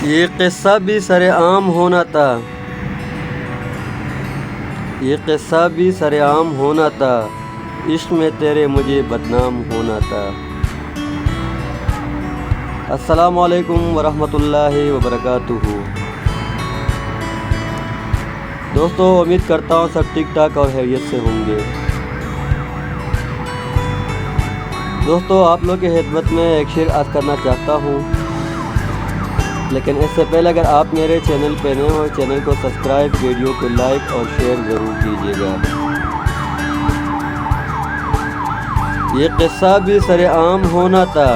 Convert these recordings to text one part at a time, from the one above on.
یہ قصہ بھی سرعام ہونا تھا، یہ قصہ بھی سرعام ہونا تھا، عشق میں تیرے مجھے بدنام ہونا تھا۔ السلام علیکم ورحمۃ اللہ وبرکاتہ۔ دوستو، امید کرتا ہوں سب ٹھیک ٹھاک اور خیریت سے ہوں گے۔ دوستو، آپ لوگ کی خدمت میں ایک شعر عرض کرنا چاہتا ہوں، لیکن اس سے پہلے اگر آپ میرے چینل پہ نئے ہو، چینل کو سبسکرائب، ویڈیو کو لائک اور شیئر ضرور کیجیے گا۔ یہ قصہ بھی سرعام ہونا تھا،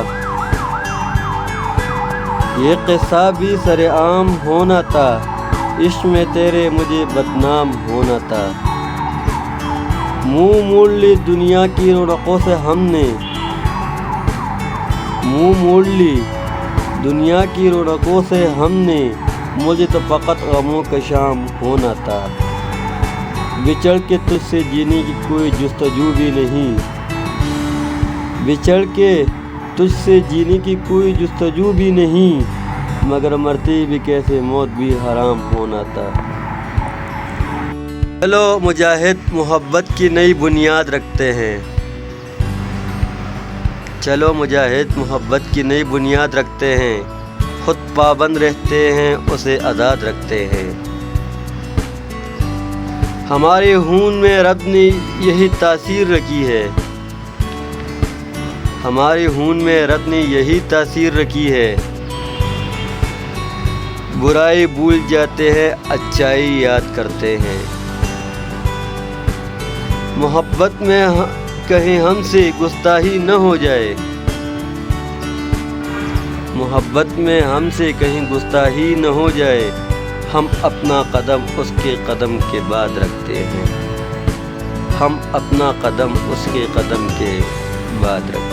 یہ قصہ بھی سرعام ہونا تھا، عشق میں تیرے مجھے بدنام ہونا تھا۔ منہ موڑ لی دنیا کی رونقوں سے ہم نے، منہ موڑ لی دنیا کی رونقوں سے ہم نے، مجھے تو فقط غموں کا شام ہونا تھا۔ بچھڑ کے تجھ سے جینے کی کوئی جستجو بھی نہیں، بچھڑ کے تجھ سے جینے کی کوئی جستجو بھی نہیں، مگر مرتی بھی کیسے موت بھی حرام ہونا تھا۔ چلو مجاہد محبت کی نئی بنیاد رکھتے ہیں، چلو مجاہد محبت کی نئی بنیاد رکھتے ہیں، خود پابند رہتے ہیں اسے آزاد رکھتے ہیں۔ ہمارے خون میں رب نے یہی تاثیر رکھی ہے، ہمارے خون میں رب نے یہی تاثیر رکھی ہے، برائی بھول جاتے ہیں اچھائی یاد کرتے ہیں۔ محبت میں کہیں ہم سے گستاخی نہ ہو جائے، محبت میں ہم سے کہیں گستاخی نہ ہو جائے، ہم اپنا قدم اس کے قدم کے بعد رکھتے ہیں، ہم اپنا قدم اس کے قدم کے بعد رکھتے ہیں۔